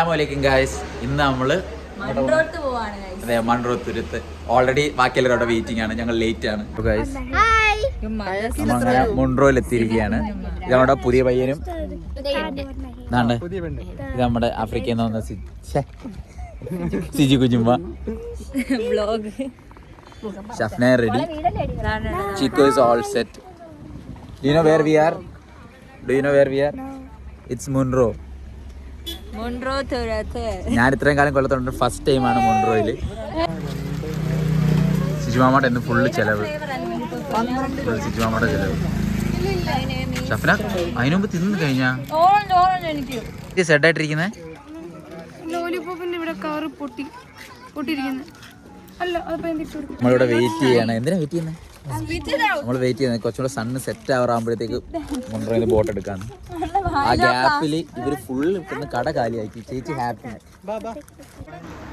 അസ്സലാമലൈക്കും ഗായ്സ്. ഇന്ന് നമ്മള് അതെ മൺറോത്തുരുത്ത്. ഓൾറെഡി ബാക്കിയെല്ലാവരും അവിടെ വെയിറ്റിംഗ് ആണ്. ഞങ്ങൾ ലേറ്റ് ആണ് ഗായ്സ്. നമ്മളങ്ങനെ മൺറോയിൽ എത്തിയിരിക്കുകയാണ്. ഇത് നമ്മുടെ പുതിയ പയ്യനും ഇത് നമ്മുടെ ആഫ്രിക്കയിൽ നിന്ന് വന്ന Siji Kunjumma. Shafna ready. Chikko is all set. Do you know where we are? It's Monroe. ഞാൻ ഇത്രയും കാലം കൊല്ലത്തോണ്ട് ഫസ്റ്റ് ടൈമാണ് മൊൺട്രോയില്. സിജുമാമയുടെ ഇന്ന് ഫുള്ള് ചെലവ്. സിജുമാമയുടെ ചെലവ്. ഷഫ്ന അതിനു മുമ്പ് തിന്നു കഴിഞ്ഞാ സെഡായിട്ടിരിക്കുന്നേ. നമ്മളിവിടെ വെയിറ്റ് ചെയ്യാണ്. എന്തിനാ വെയിറ്റ് ചെയ്യുന്നത്? നമ്മൾ വെയിറ്റ് ചെയ്യുന്നത് കുറച്ചുകൂടെ സണ്ണ് സെറ്റ് ആവാറാകുമ്പോഴത്തേക്ക് മൊൺട്രോയിൽ ബോട്ട് എടുക്കാന്ന്. ആ ഗ്യാപ്പിൽ ഇവർ ഫുള്ള് കിട്ടുന്ന കട കാലിയാക്കി. ചേച്ചി ഹാപ്പി.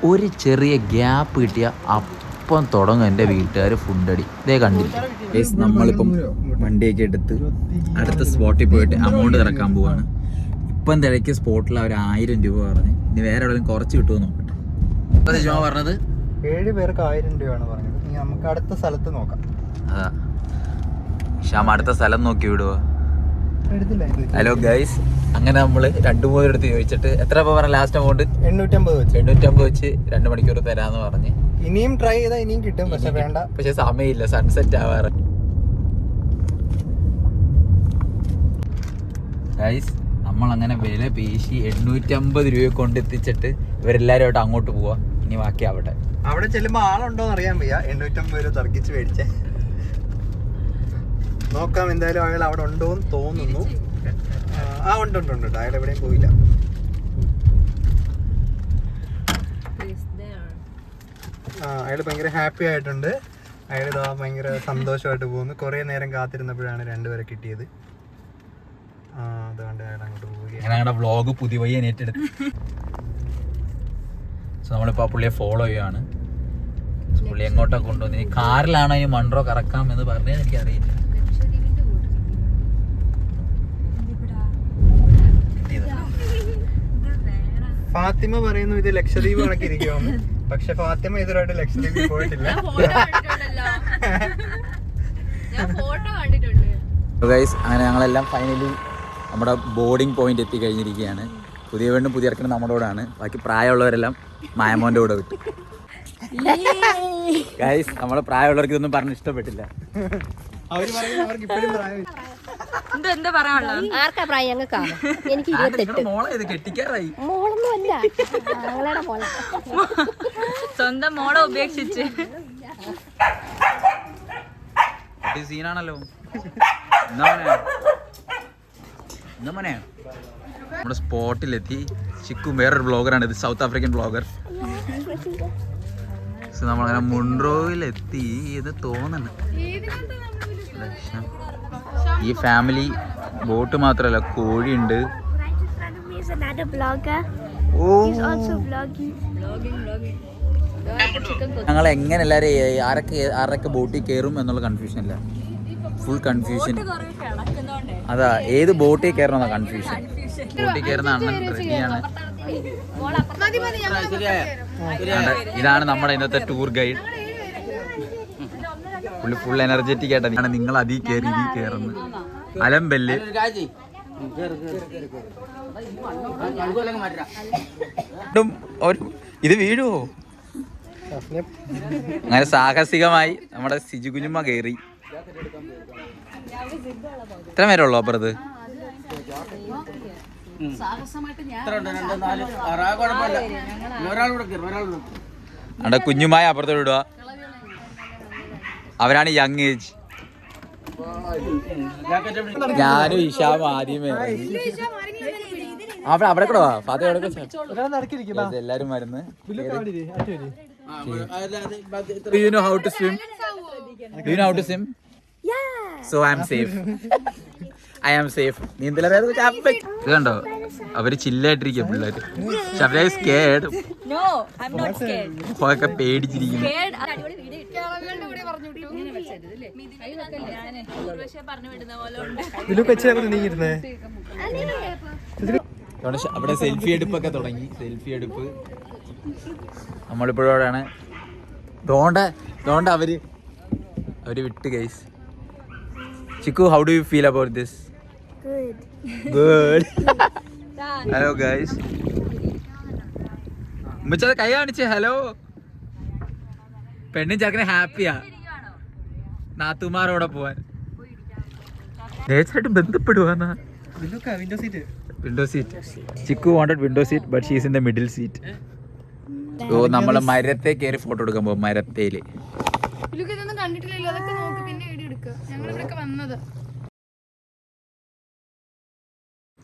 ഒരു ചെറിയ ഗ്യാപ്പ് കിട്ടിയ അപ്പം തുടങ്ങും എൻ്റെ വീട്ടുകാർ ഫുഡടി. ഇതേ കണ്ടില്ല. നമ്മളിപ്പം വണ്ടിയൊക്കെ എടുത്ത് അടുത്ത സ്പോട്ടിൽ പോയിട്ട് അമൗണ്ട് ഇറക്കാൻ പോവാണ്. ഇപ്പം തിരക്കിയ സ്പോട്ടിൽ അവർ 1000 രൂപ പറഞ്ഞ്. ഇനി വേറെ എവിടെയും കുറച്ച് കിട്ടുമോ നോക്കട്ടെ. ചുമ്മാ പറഞ്ഞത് 7 പേർക്ക് 1000 രൂപയാണ് പറഞ്ഞത്. ഇനി നമുക്ക് അടുത്ത സ്ഥലത്ത് നോക്കാം. അതാ ഷാമ അടുത്ത സ്ഥലം നോക്കി വിടുവോ? ഹലോ ഗൈസ്, അങ്ങനെ നമ്മള് 2-3 എടുത്ത് ചോദിച്ചിട്ട് എത്ര പറഞ്ഞ ലാസ്റ്റ് അമൗണ്ട് 850 വെച്ച് 2 മണിക്കൂർ തരാന്ന് പറഞ്ഞ്. ഇനിയും ട്രൈ ചെയ്താൽ ഇനിയും കിട്ടും, പക്ഷെ വേണ്ട. പക്ഷെ സമയമില്ല, സൺസെറ്റ് ആവാറ്. ഗൈസ് നമ്മളങ്ങനെ വില പേശി 850 രൂപ കൊണ്ടെത്തിച്ചിട്ട് ഇവരെല്ലാവരും അങ്ങോട്ട് പോവാ. ഇനി ബാക്കി അവിടെ ചെല്ലുമ്പോ ആളുണ്ടോന്ന് അറിയാൻ വയ്യ. 850 രൂപ തർക്കിച്ച് മേടിച്ചേ. നോക്കാം എന്തായാലും അയാൾ അവിടെ ഉണ്ടോന്ന് തോന്നുന്നു. ഉണ്ട്. അയാൾ എവിടെയും പോയില്ല. അയാൾ ഭയങ്കര ഹാപ്പി ആയിട്ടുണ്ട്. അയാൾ ഇതാ ഭയങ്കര സന്തോഷമായിട്ട് പോകുന്നു. കുറെ നേരം കാത്തിരുന്നപ്പോഴാണ് 2 പേരെ കിട്ടിയത്. അതുകൊണ്ട് അയാൾ അങ്ങോട്ട് പോവുകയാണ്. ഞങ്ങളുടെ വ്ളോഗ് പുതിയ പയ്യൻ ഏറ്റെടുത്തു. നമ്മളിപ്പോൾ ആ പുള്ളിയെ ഫോളോ ചെയ്യുകയാണ്. പുള്ളി എങ്ങോട്ടാ കൊണ്ടുവന്ന്. ഈ കാറിലാണോ ഈ മൺട്രോ കറക്കാം എന്ന് പറഞ്ഞത് എനിക്കറിയില്ല. ഫാത്തിമ പറയുന്നു ഇത് ലക്ഷദ്വീപ് കണക്കിരിക്കുമെന്ന്. പക്ഷെ ഫാത്തിമ ഇതുവരായിട്ട് ലക്ഷദ്വീപിൽ പോയിട്ടില്ല. അങ്ങനെ ഞങ്ങളെല്ലാം ഫൈനലി നമ്മുടെ ബോർഡിംഗ് പോയിന്റ് എത്തി കഴിഞ്ഞിരിക്കുകയാണ്. പുതിയ പെണ്ണും പുതിയ ഇറക്കുന്നത് നമ്മുടെ കൂടെയാണ്. ബാക്കി പ്രായമുള്ളവരെല്ലാം മായമോന്റെ കൂടെ വിട്ടു. ഗൈസ് നമ്മളെ പ്രായമുള്ളവർക്ക് ഇതൊന്നും പറഞ്ഞ് ഇഷ്ടപ്പെട്ടില്ല. എന്താ പറയാനുള്ളത്? ആർക്കാ പ്രായം? ഞങ്ങൾക്കാണ്. എനിക്ക് 28. മോളെ കെട്ടിക്കാറായി. മോളൊന്നും അല്ല, ഞങ്ങളുടെ മോളെ. സ്വന്തം മോളെ ഉപേക്ഷിച്ച് സീനാണല്ലോ. മോനെ നമ്മുടെ സ്പോട്ടിലെത്തി. ചിക്കു വേറൊരു ബ്ലോഗറാണ്. ഇത് സൗത്ത് ആഫ്രിക്കൻ ബ്ലോഗർ. നമ്മളങ്ങനെ മൊൺട്രോയിലെത്തി എന്ന് തോന്നുന്നു. ഈ ഫാമിലി ബോട്ട് മാത്രല്ല, കോഴിയുണ്ട്. ഞങ്ങൾ എങ്ങനെ എല്ലാവരും ആരൊക്കെ ബോട്ടിൽ കയറും എന്നുള്ള കൺഫ്യൂഷൻ ഇല്ല. Full confusion. അതാ ഏത് ബോട്ടിൽ കയറണമെന്നാ കൺഫ്യൂഷൻ. ബോട്ടിൽ കയറുന്ന അണ്ണൻ റെഡിയാണ്. ഇതാണ് നമ്മുടെ ഇന്നത്തെ ടൂർ ഗൈഡ്. പുള്ളി ഫുൾ എനർജറ്റിക് ആയിട്ടാണ്. നിങ്ങൾ അതിൽ കയറി ഇതിൽ കയറുന്നു. അലമ്പല്ല്. ഇത് വീഴുവോ? അങ്ങനെ സാഹസികമായി നമ്മുടെ സിജു കുഞ്ഞുമ്മ കയറി. എത്ര പേരുള്ളൂ അപ്പുറത്ത്? അവിടെ കുഞ്ഞുമായ അപ്പുറത്തോട്ട് വിടുക. അവരാണ് യങ് ഏജ്. ഞാനും ഇഷാം ആദ്യമേ അവിടെ കൂടെ വാ. ഫാദ എല്ലാരും മരുന്ന്. Do you know how to swim? So I am safe. ഇത് കണ്ടോ, അവര് ചില്ലായിട്ടിരിക്കുക പിള്ളേര്. ഒക്കെ പേടിച്ചിരിക്കുന്നു. അവിടെ സെൽഫി എടുപ്പൊക്കെ തുടങ്ങി. സെൽഫി എടുപ്പ് നമ്മളിപ്പോഴാണ് തോണ്ട അവര് വിട്ട് guys. Chikku, how do you feel about this? Good. Hello guys. ഉമ്മച്ചത് കൈ കാണിച്ചേ. ഹലോ. പെണ്ണും ചക്കനെ ഹാപ്പിയാ നാത്തുമാരോടെ പോവാൻ. നേച്ചായിട്ട് ബന്ധപ്പെടുവാന്നാ. Window seat. Chikku wanted window seat but she's in the middle seat. So നമ്മള് മരത്തെ കയറി ഫോട്ടോ എടുക്കാൻ പോകും. മരത്തേല് കണ്ടിട്ടില്ലല്ലോ, അതൊക്കെ നോക്ക്, പിന്നെ വീഡിയോ എടുക്കുക. ഞങ്ങൾ ഇവിടെ വന്നത്.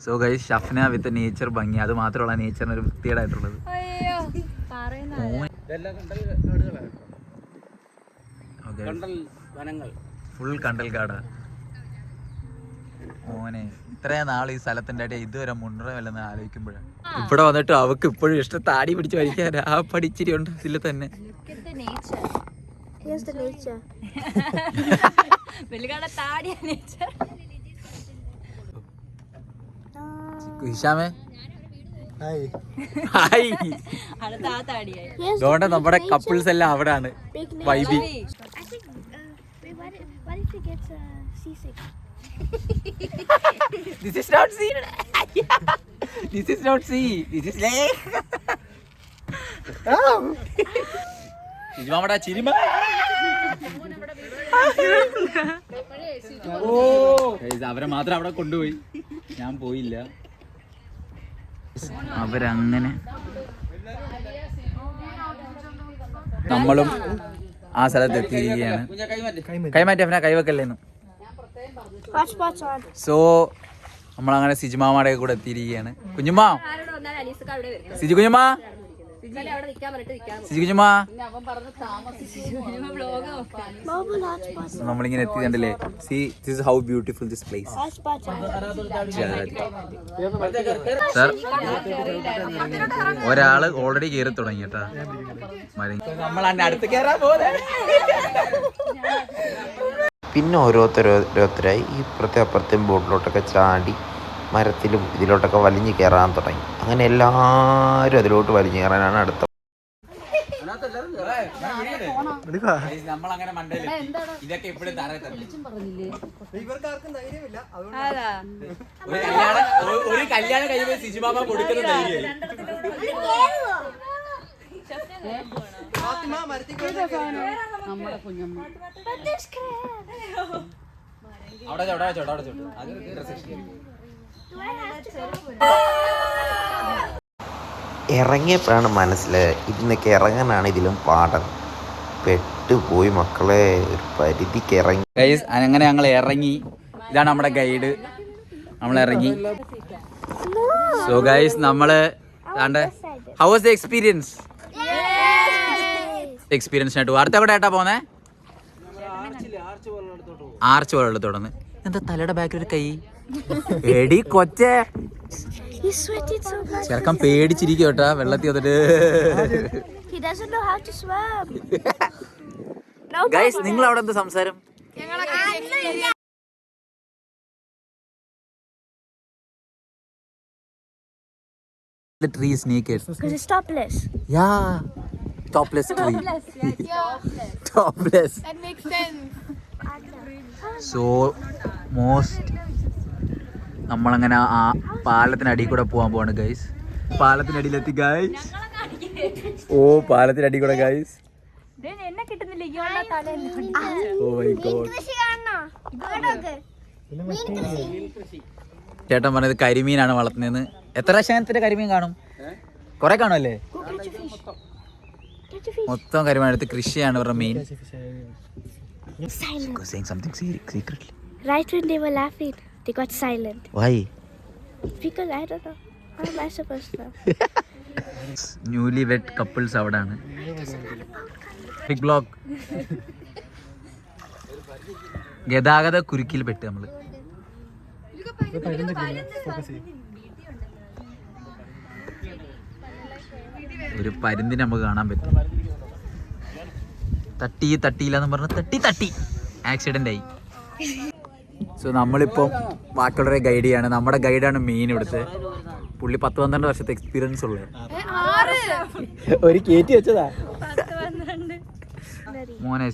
So guys, Shafna with nature ഭംഗി. അത് മാത്രമുള്ള നേച്ചറിന് ഒരു വൃത്തികേടായിട്ടുള്ളത്. ഫുൾ കണ്ടൽ കാടാ മോനെ. ഇത്രയും നാൾ ഈ സ്ഥലത്തിന്റെ അടി ഇതുവരെ മുണ്ടറമല്ലെന്ന് ആലോചിക്കുമ്പോഴാണ് ഇവിടെ വന്നിട്ട് അവക്ക് ഇപ്പോഴും ഇഷ്ടം താടി പിടിച്ച് വലിക്കാൻ. ആ പഠിച്ചിരി ഉണ്ട് ഇതിൽ തന്നെ. ഹിഷാമേ അതുകൊണ്ട് നമ്മുടെ കപ്പിൾസ് എല്ലാം അവിടാണ് വൈബി. This is not sea. This is not sea. This is lake. ഇജ്മാമടാ ചിരിമ. അവരെ മാത്രം അവിടെ കൊണ്ടുപോയി, ഞാൻ പോയില്ല. അവരങ്ങനെ നമ്മളും ആ സ്ഥലത്ത് എത്തിയിരിക്കുകയാണ്. കൈമാറ്റി അവനെ കൈവെക്കല്ലേന്ന്. സോ നമ്മളങ്ങനെ സിജുമാമയുടെ കൂടെ എത്തിയിരിക്കുകയാണ്. കുഞ്ഞുമ്മ, സിജു കുഞ്ഞുമ്മ, സിജു കുഞ്ഞുമ്മ. നമ്മളിങ്ങനെ എത്തിയിട്ടുണ്ടല്ലേ. See this is how beautiful this place. Sir, ഒരാള് ഓൾറെഡി കയറി തുടങ്ങി കേട്ടാ. നമ്മൾ അടുത്ത് കയറാൻ പോകുന്നത്. പിന്നെ ഓരോരുത്തരായി ഇപ്പുറത്തെ അപ്പുറത്തെയും ബോട്ടിലോട്ടൊക്കെ ചാടി മരത്തിലും ഇതിലോട്ടൊക്കെ വലിഞ്ഞു കയറാൻ തുടങ്ങി. അങ്ങനെ എല്ലാവരും അതിലോട്ട് വലിഞ്ഞു കയറാനാണ് അടുത്ത. ഇതൊക്കെ ഇപ്പോഴും ഒരു കല്യാണം കഴിയുമ്പോൾ സിജുമാമ കൊടുക്കുന്ന ധൈര്യം. ഇറങ്ങിയപ്പോഴാണ് മനസ്സിലായത് ഇതിന്നൊക്കെ ഇറങ്ങാനാണ് ഇതിലും പാടം. പെട്ടുപോയി മക്കളെ, ഒരു പരിധിക്ക് ഇറങ്ങി. അങ്ങനെ ഞങ്ങൾ ഇറങ്ങി. ഇതാണ് നമ്മുടെ ഗൈഡ്. നമ്മൾ ഇറങ്ങി. സോ ഗൈസ്, നമ്മള് ഹൗ വാസ് ദ എക്സ്പീരിയൻസ്? എക്സ്പീരിയൻസിനായിട്ട് അടുത്ത എവിടെ ആയിട്ടാ പോന്നെ? ആർച്ച് പോലെ തുടർന്ന്. എന്താ തലയുടെ ബാക്കിൽ ഒരു കൈ? എടി കൊച്ചേ, ചെറുക്കൻ പേടിച്ചിരിക്കും കേട്ടാ വെള്ളത്തിൽ വന്നിട്ട്. ഗൈസ്, നിങ്ങൾ അവിടെ എന്താ സംസാരം? The tree is naked. Because it's topless. Yeah, topless tree. Topless. That makes sense. So most നമ്മളങ്ങനെ ആ പാലത്തിനടിയിൽ കൂടെ പോകാൻ പോവാണ് ഗൈസ്. പാലത്തിനടിയിലെത്തി ഗൈസ്. ഓ, പാലത്തിനടി കൂടെ ഗൈസ്. Oh my God. ചേട്ടൻ പറഞ്ഞത് കരിമീനാണ് വളർത്തുന്നതെന്ന്. എത്ര ശതമാനത്തിന്റെ കരിമീൻ കാണും? കുറെ കാണുമല്ലേ? മൊത്തം കരിമീൻ എടുത്ത് കൃഷിയാണ് ഇവരുടെ main. Saying something secretly. Right when they were laughing, they got silent. Why? Because I don't know. How am I supposed to know? Newly wed couples അവിടാണ്. Big block. ഗതാഗത കുരുക്കിൽ പെട്ട് നമ്മള്. ഒരു പരുന്തിനെ നമുക്ക് കാണാൻ പറ്റും. തട്ടിയില്ലാന്ന് പറഞ്ഞ തട്ടി ആക്സിഡന്റ് ആയി. സോ നമ്മളിപ്പം ബാക്കിയുള്ളവരെ ഗൈഡ് ചെയ്യാണ്. നമ്മുടെ ഗൈഡാണ് മെയിൻ ഇവിടുത്തെ. പുള്ളി 10-12 വർഷത്തെ എക്സ്പീരിയൻസ് ഉള്ളത്. ഒരു കയറ്റി വെച്ചതാ മോനെ.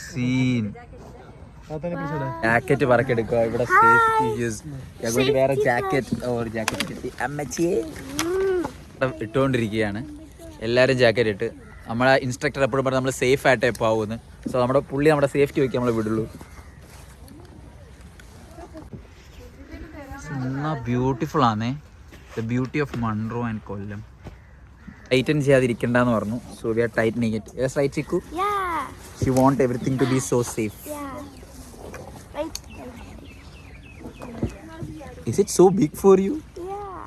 സീൻ ജാക്കറ്റ് പറക്കെടുക്കുക. ഇവിടെ സേഫ്റ്റി വേറെ ജാക്കറ്റ് കിട്ടി. അമ്മച്ചിയെ ഇട്ടുകൊണ്ടിരിക്കുകയാണ് എല്ലാവരും. ജാക്കറ്റ് ഇട്ട് നമ്മളെ ഇൻസ്ട്രക്ടർ എപ്പോഴും പറഞ്ഞ് നമ്മൾ സേഫ് ആയിട്ടേ പോകുന്നു. സോ നമ്മുടെ പുള്ളി നമ്മുടെ സേഫ്റ്റി വയ്ക്കാൻ നമ്മളെ വിടുള്ളൂ. ബ്യൂട്ടിഫുൾ ആണേ. The beauty of Munroe and Kollam. Tighten ചെയ്യാതിരിക്കണ്ടെന്ന് പറഞ്ഞു. So we are tightening it. Yes right Chikku? Yeah. She want everything to be so safe. Yeah. Right. Is it so big for you? Yeah.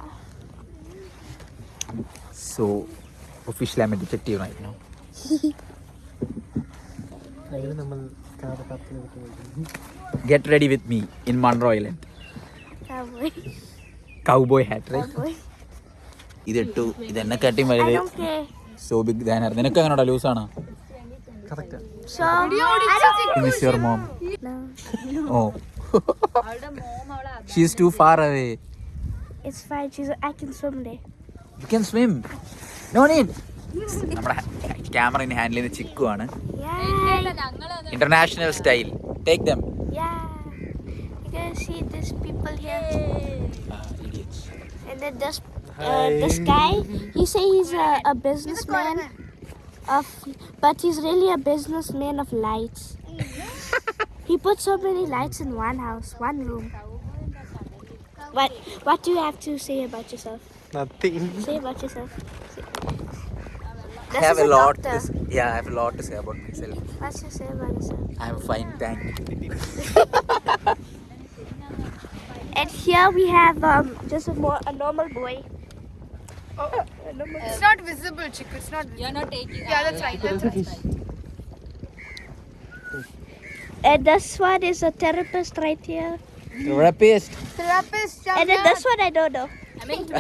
So officially I'm a detective right now. Get ready with me in Monroe Island. Cowboy. Cowboy hat, right? Cowboy. ഇതിട്ടു. ഇതെന്നെ കാട്ടി I വലുത്. don't care. So big ദാനർ. നിനക്ക് എങ്ങനെയാ ലൂസാണോ? So I don't Miss your mom. No. Oh. She's too far away. It's fine. I can swim there. You can swim. No need. നമ്മുടെ camera handle ചെയ്യുന്ന ചിക്കു ആണ്. Yeah. International style. Take them. Yeah. You can see these people here. Idiots. And then this guy, he say he's a businessman but he's really a businessman of lights. He put so many lights in one house, one room. What do you have to say about yourself? Nothing. Say about yourself. I have a lot. I have a lot to say about myself. What's you say about yourself? I'm fine, thank you. And here we have just a normal boy. It's not visible, Chiku. It's not. You're not taking. Yeah, that's right. That's right. And this one is a therapist right here. Therapist. Therapist. And then this one I don't know.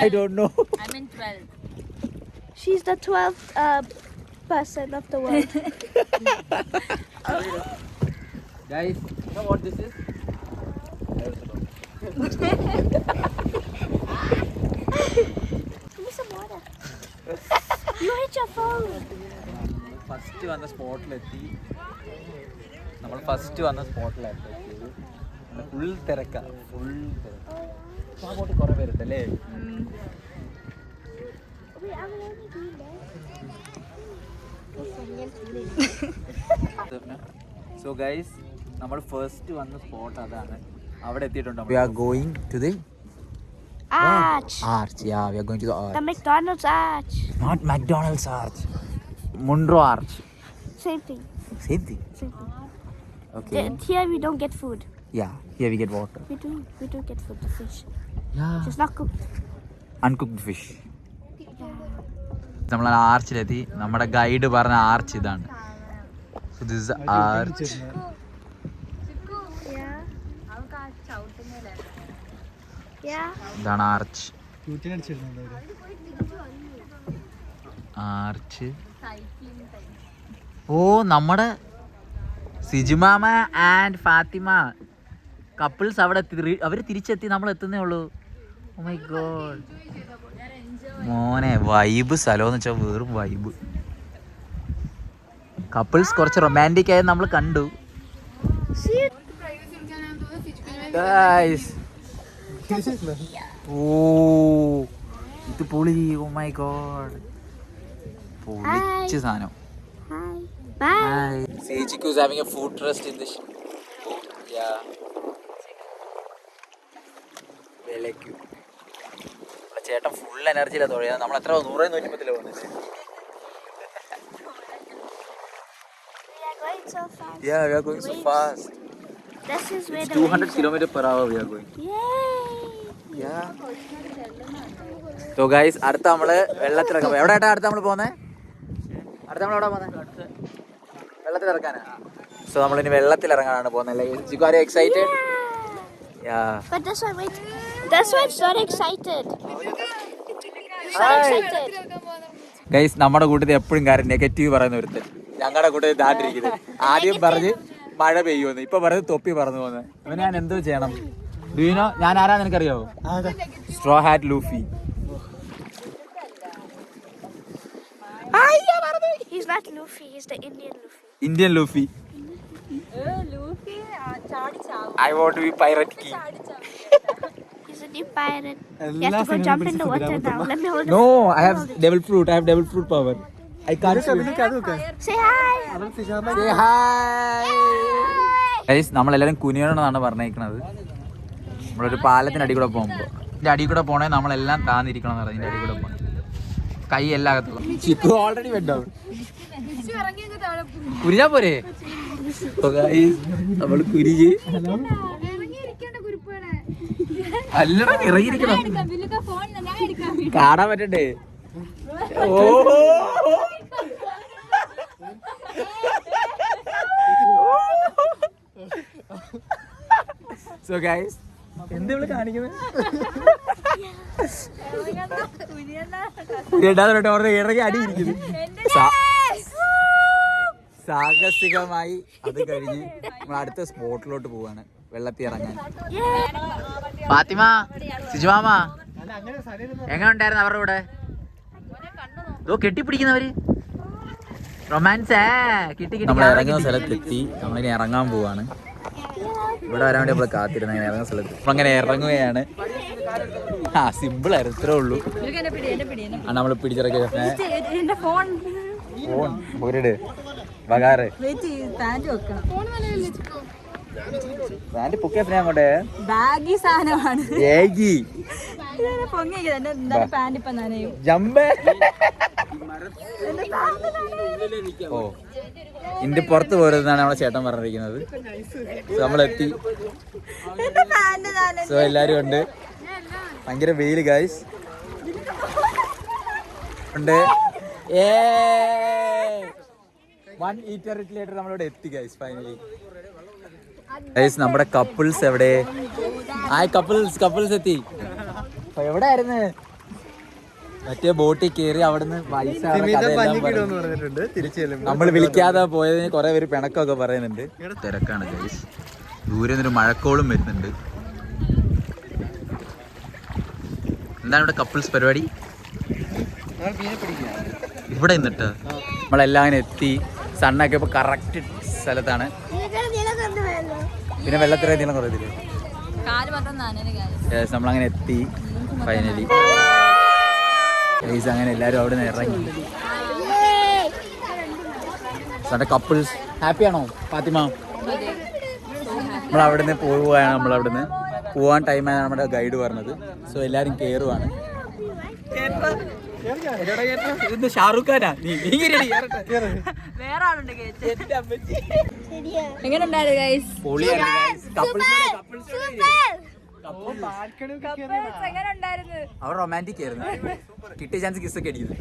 I don't know. I'm in 12. She's the 12th person of the world. Guys, you know what this is? Give me some water. You hit your phone. First വന്ന സ്പോട്ടിലെത്തി. Full തിരക്ക. അങ്ങോട്ട് കുറെ പേരുണ്ടല്ലേ. Wait, I'm only doing that. So guys, നമ്മൾ first വന്ന spot അതാണ്. അവിടെ എത്തിയിട്ടുണ്ട്. We are going to the Arch. arch. Yeah, we are going to the arch. The McDonald's arch. Not McDonald's arch. Monroe arch. Same thing. Same thing. Same thing. Okay. Here we don't get food. Yeah, here we get water. We do get food, the fish. Yeah. Just not cooked. Uncooked fish. നമ്മൾ ആർച്ചിലെത്തി. നമ്മുടെ guide പറഞ്ഞ arch ഇതാണ്. So this is the arch. Yeah. ഇതാണ് arch. Arch. ഓ, നമ്മുടെ സിജുമാമ and Fathima couples അവിടെ അവർ തിരിച്ചെത്തി. നമ്മൾ എത്തുന്നേ ഉള്ളൂ. ഓ മൈ ഗോഡ് മോനെ, വൈബ് സ്ഥലം എന്ന് വെച്ചാൽ വെറും വൈബ്. കപ്പിൾസ് കുറച്ച് റൊമാൻറ്റിക് ആയത് നമ്മൾ കണ്ടു. ഓ ഇത് പൊളി. ഓ മൈ ഗോഡ്, പൊളിച്ച സാധനം. Hi. Bye. Hi. Seijiku is having a food trust in this. Yeah. Velekku. ചേട്ടൻ ഫുൾ എനർജിയിലാണ് തൊഴിയാ. നമ്മൾ എത്ര 100-110 പോകുന്നത്. We are going so fast. Yeah, we are going so fast. This is where the 200 waves km/h we are going. Yay. Yeah. So guys, അടുത്ത നമ്മള് വെള്ളത്തിലിറങ്ങാം. എവിടെയായിട്ടാ അടുത്ത നമ്മൾ പോകുന്നത്? അടുത്ത നമ്മൾ എവിടെ പോകുന്നത്? വെള്ളത്തിലിറക്കാനാ. സോ നമ്മളിനി വെള്ളത്തിലിറങ്ങാനാണ് പോകുന്നത്. You are excited? Yeah. But this one, wait. This one's not excited. Not excited. Guys, നമ്മുടെ കൂട്ടത്തിൽ എപ്പോഴും കാര്യം നെഗറ്റീവ് പറയുന്ന ഒരുത്തൻ ഞങ്ങളുടെ കൂട്ടത്തിൽ താണ്ടിരിക്കുന്നത്. ആദ്യം പറഞ്ഞ് മഴ പെയ്യുമെന്ന്, ഇപ്പൊ പറഞ്ഞ് തൊപ്പി പറന്നു പോകുന്നത്. ഇവന് ഞാൻ എന്തോ ചെയ്യണം? ഡുയിനോ ഞാൻ ആരാ നിനക്കറിയോ? Straw hat Luffy. He's not Luffy, he's the Indian Luffy. Indian Luffy. I want to be pirate king. He's a new pirate. You have to go jump in the water now. Let me hold No, I have devil fruit. I have devil fruit power. I can't swim. Say hi. Say hi. Guys, നമ്മളെല്ലാരും കുനിയണമെന്നാണ് പറഞ്ഞേക്കണത്. നമ്മളൊരു പാലത്തിന്റെ അടി കൂടെ പോകുമ്പോ ഇതിന്റെ അടി കൂടെ പോണേ നമ്മളെല്ലാം താന്നിരിക്കണം എന്ന് ഇതിന്റെ അടി കൂടെ പോകണം. കൈ എല്ലാം അകത്തുള്ളൂ. ചിക്കു ഓൾറെഡി വെട്ടോ. കുരിഞ്ഞാ പോരെ? നമ്മള് കുരിഞ്ഞ് അല്ലടാ ഇറങ്ങിയിരിക്കണം. കാണാൻ പറ്റണ്ടേ? ഓ സോ ഗൈസ് എന്ത് ഇവിടെ കാണിക്കുന്നത്? ഇറങ്ങി അടിയിരിക്കുന്നു. സാഹസികമായി അത് കഴിഞ്ഞ് നമ്മൾ അടുത്ത സ്പോട്ടിലോട്ട് പോവാണ്, വെള്ളത്തിൽ ഇറങ്ങാൻ. ഫാത്തിമ, സിജുമാമ എങ്ങനെ ഉണ്ടായിരുന്നു അവരുടെ കൂടെ? കെട്ടിപ്പിടിക്കുന്നവര് റൊമാൻസ് നമ്മൾ ഇറങ്ങുന്ന സ്ഥലത്തെത്തി. നമ്മളിനി ഇറങ്ങാൻ പോവാണ്. ഇവിടെ വരാൻ വേണ്ടി നമ്മൾ കാത്തിരുന്ന ഇറങ്ങുന്ന സ്ഥലത്ത് അങ്ങനെ ഇറങ്ങുകയാണ്. സിമ്പിൾ ആയിരുന്നു, ഇത്രേ ഉള്ളൂ. നമ്മൾ പിടിച്ചിറക്കിയ ഫോൺ പോരിട് ബകാറ് പാന്റ് പൊക്കിയ അങ്ങോട്ടെ ബാഗി സാധനമാണ്. ഓ ഇതിന്റെ പുറത്ത് പോരുന്നാണ് നമ്മളെ ചേട്ടൻ പറഞ്ഞിരിക്കുന്നത്. നമ്മളെത്തി. സോ എല്ലാരും ഉണ്ട്. ഭയങ്കര വെയില് ഗൈസ് ഉണ്ട്. വൺ ഈറ്ററിറ്റി ലേറ്റർ നമ്മളിവിടെ എത്തി ഗൈസ്. ഫൈനലി ഗൈസ് നമ്മുടെ കപ്പിൾസ് എവിടെ? കപ്പിൾസ് എത്തി. എവിടെ ആയിരുന്നു? മറ്റേ ബോട്ടിൽ കയറി അവിടുന്ന് നമ്മൾ വിളിക്കാതെ പോയതിന് കുറെ പേര് പിണക്കമൊക്കെ പറയുന്നുണ്ട്. തിരക്കാണ് ഗൈസ്. ദൂരെ നിന്നൊരു മഴക്കോളും വരുന്നുണ്ട്. എന്താണ് ഇവിടെ കപ്പിൾസ് പരിപാടി? ഇവിടെ നിന്നിട്ട് നമ്മളെല്ലാം എത്തി. സണ്ണൊക്കെ ഇപ്പൊ കറക്റ്റ് സ്ഥലത്താണ്. പിന്നെ വെള്ളത്തിലെ നീളം കുറയത്തില്ലേ? നമ്മളങ്ങനെ എത്തി ഫൈനലി. അങ്ങനെ എല്ലാരും അവിടെ നിന്ന് ഇറങ്ങി. കപ്പിൾസ് ഹാപ്പിയാണോ ഫാത്തിമ? നമ്മളവിടുന്ന് പോവുകയാണ്. നമ്മളവിടുന്ന് പോവാൻ ടൈമാണ് നമ്മുടെ ഗൈഡ് പറഞ്ഞത്. സോ എല്ലാരും കേറുവാണ്. ഷാറൂഖ് ഖാനാ? അവർ റൊമാൻറ്റിക് ആയിരുന്നു. കിട്ടിയ ചാൻസ് കിസ് ഒക്കെ അടിക്കുന്നത്.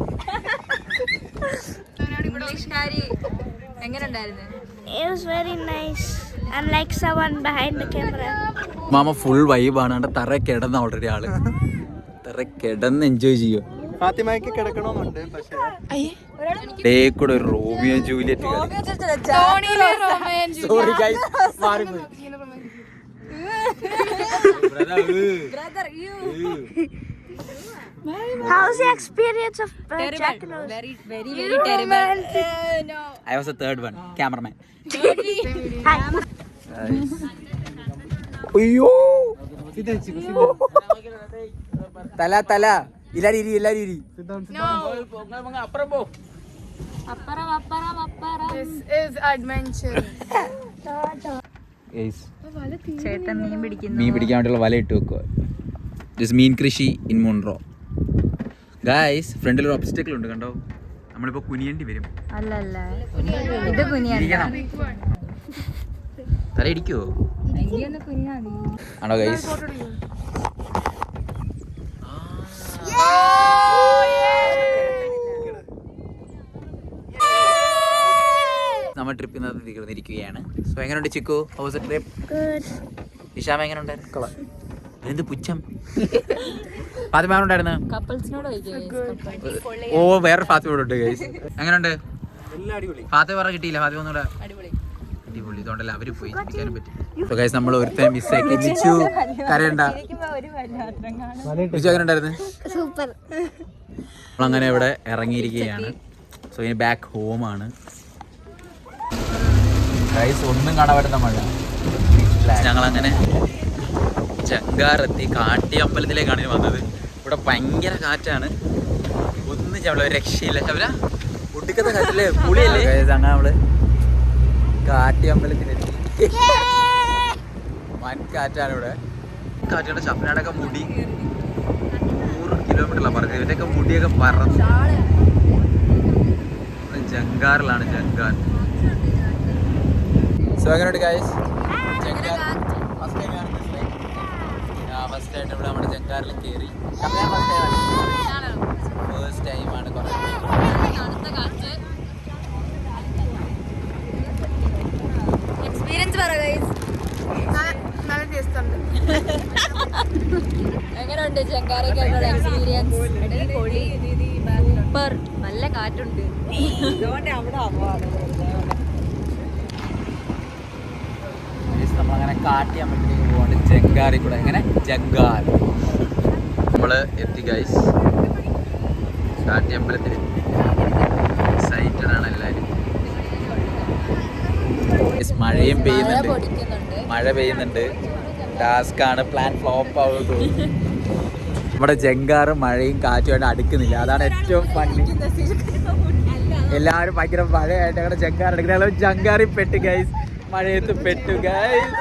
It was very nice. Unlike someone behind the camera. Mama full വൈബാണ്. തറ കിടന്ന ഓൾറെഡി ആള് തറ കിടന്ന് എൻജോയ് ചെയ്യോ. ഫാത്തിമയ്ക്ക് കിടക്കണമെന്നുണ്ട്. ഡേ കൂടെ ഒരു റോമിയോ ജൂലിയറ്റ്. സോറി ഗൈസ്, മാറിപ്പോയി. How's the experience of Jack Rose? Very terrible. I was the third one, cameraman. Hi. അയ്യോ തല എല്ലാരും ഇരി. This is adventure. ചേട്ടൻ മീൻ പിടിക്കുന്നു. മീൻ പിടിക്കാൻ വേണ്ടിയുള്ള വല ഇട്ട് വെക്കുക. മീൻ കൃഷി ഇൻ മുൺട്രോ. ഗായ്സ് ഫ്രണ്ടിൽ ഒരു ഒബ്സ്റ്റക്കിൾ ഉണ്ട് കണ്ടോ. നമ്മളിപ്പോ കുനിയേണ്ടി വരും. അല്ല ഇത് കുനിയാണ്. തല ഇടിക്കുവോ ആണോ ഗൈസ്? നമ്മൾ ട്രിപ്പ് ഇന്നത്തെ തീർന്നിരിക്കുകയാണ്. സോ എങ്ങനെയുണ്ട് ചിക്കു? How's a trip? ഇഷാമ എങ്ങനെ ഉണ്ടായിരുന്നു? എന്ത് പുച്ഛം? ഫാത്തിമ ഉണ്ടായിരുന്നു? ഓ വേറെ ഫാത്തിമ ഉണ്ട് ഗൈസ്. എങ്ങനെയുണ്ട്? ഫാത്തിമ പറഞ്ഞ കിട്ടിയില്ല. ഫാത്തിമ ഒന്നുകൂടെ അടിപൊളി. ഇതുകൊണ്ടല്ല അവര് പോയി ഇരിക്കാനും പറ്റി. So guys, നമ്മൾ ഒരുത്തനെ മിസ്സാക്കി. മിച്ചു കരയണ്ട. മിച്ചു എങ്ങനെ ഉണ്ടായിരുന്നു? Super. നമ്മളങ്ങനെ ഇവിടെ ഇറങ്ങിയിരിക്കുകയാണ്. സോ ഇനി ബാക്ക് ഹോമാണ്. ഗൈസ് ഒന്നും കാണാൻ പറ്റുന്ന മഴ. ഞങ്ങളങ്ങനെ ജങ്കാറെത്തി. കാട്ടി അമ്പലത്തിലേക്കാണ് ഇനി വന്നത്. ഇവിടെ ഭയങ്കര കാറ്റാണ്. ഒന്നും ചവല രക്ഷയില്ല. ചവല ഒടുക്കത്തെ കാറ്റല്ലേ, പുളിയല്ലേ. അങ്ങനെ നമ്മള് കാട്ടി അമ്പലത്തിലെത്തി. വൻ കാറ്റാണ് ഇവിടെ. കാറ്റുകളുടെ ചപ്പനാടൊക്കെ മുടി 100 കിലോമീറ്ററിലാണ് പറഞ്ഞത്. ഇവൻ്റെയൊക്കെ മുടിയൊക്കെ പറന്ന്. ജങ്കാറിലാണ്, ജങ്കാർ. സോ എങ്ങനെയുണ്ട് ഗൈസ്? ജങ്കാർ ഫസ്റ്റ് ആയിട്ട് ഇവിടെ നമ്മുടെ ജങ്കാറിൽ കയറി. ഫസ്റ്റ് ടൈമാണ്. എക്സ്പീരിയൻസ് പറ ഗൈസ്. നല്ല ടേസ്റ്റ് ഉണ്ട്. എങ്ങനെയുണ്ട് ജങ്കാറൊക്കെ എക്സ്പീരിയൻസ്? സൂപ്പർ, നല്ല കാറ്റുണ്ട്. നമ്മളങ്ങനെ കാട്ടി അമ്പലത്തിലേക്ക് പോകാണ്ട് ജങ്കാറിൽ കൂടെ. എങ്ങനെ ജങ്കാർ നമ്മള് എത്തി ഗൈസ്. കാട്ടി അമ്പലത്തിൽ എക്സൈറ്റഡാണ് എല്ലാവരും. മഴയും പെയ്യുന്നുണ്ട്, മഴ പെയ്യുന്നുണ്ട്. ടാസ്കാണ്, പ്ലാൻ ഫ്ലോപ്പ് ആവുന്നത്. നമ്മുടെ ജങ്കാറും മഴയും കാറ്റുമായിട്ട് അടുക്കുന്നില്ല. അതാണ് ഏറ്റവും ഫണ്ണി. എല്ലാവരും ഭയങ്കര മഴയായിട്ട് അങ്ങനെ ജങ്കാർ എടുക്കുന്ന. ജങ്കാറിൽ പെട്ട് ഗൈസ്. മഴയത്ത് പെട്ടു ഗൈസ്.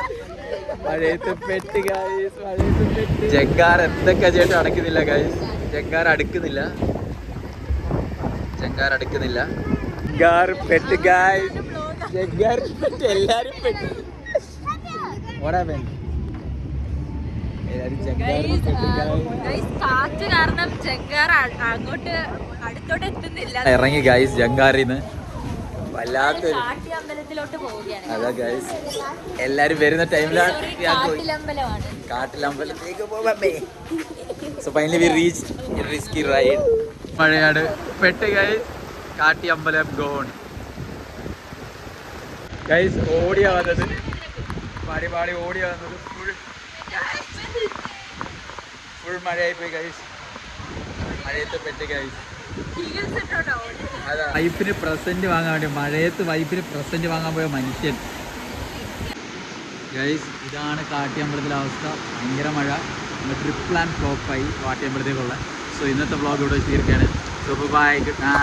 മഴയത്ത് പെട്ട് ഗൈസ്. മഴയത്ത് പെട്ട്. ജങ്കാർ എന്തൊക്കെ ചെയ്തിട്ട് അടക്കുന്നില്ല ഗൈസ്. ജങ്കാർ അടുക്കുന്നില്ല. ജങ്കാർ അടുക്കുന്നില്ല. ജങ്കാർ പെട്ട് ഗൈസ്. ജങ്കാർ പെട്ട്. എല്ലാരും പെട്ട്. കാറ്റ് കാരണം ജങ്കാർ അങ്ങോട്ട് അടുത്തോട്ട് എത്തുന്നില്ല. ഇറങ്ങി ഗൈസ് ജങ്കാറിന്ന്. വല്ലാത്തൊരു കാട്ടി അമ്പലത്തിലോട്ട് പോവുകയാണ്. അതാ ഗൈസ്, എല്ലാരും വരുന്ന ടൈമിലാണ് കാട്ടിലമ്പലമാണ്. കാട്ടിലമ്പലത്തേക്ക് പോവാമേ. So finally we reached a risky ride. മഴയാട് പെട്ട് ഗൈസ്. കാട്ടി അമ്പലം ഗോൺ ഗൈസ്. ഓടിയാ വന്നത്, പാടി പാടി ഓടിയാ വന്നത്. ഫുൾ മഴയായി പോയി ഗൈസ്. മഴയത്ത് പെട്ട് ഗൈസ്. അതാ വൈഫിന് പ്രസന്റ് വാങ്ങാൻ വേണ്ടി മഴയത്ത് വൈഫിന് പ്രസന്റ് വാങ്ങാൻ പോയ മനുഷ്യൻ ഗൈസ്. ഇതാണ് കാട്ടിയമ്പലത്തിലെ അവസ്ഥ. ഭയങ്കര മഴ. ട്രിപ്പ് പ്ലാൻ ഫ്ലോപ്പായി കാട്ടിയമ്പലത്തേക്കുള്ള. സോ ഇന്നത്തെ വ്ളോഗ് ഇവിടെ തീർക്കുകയാണ്. So bye, good night.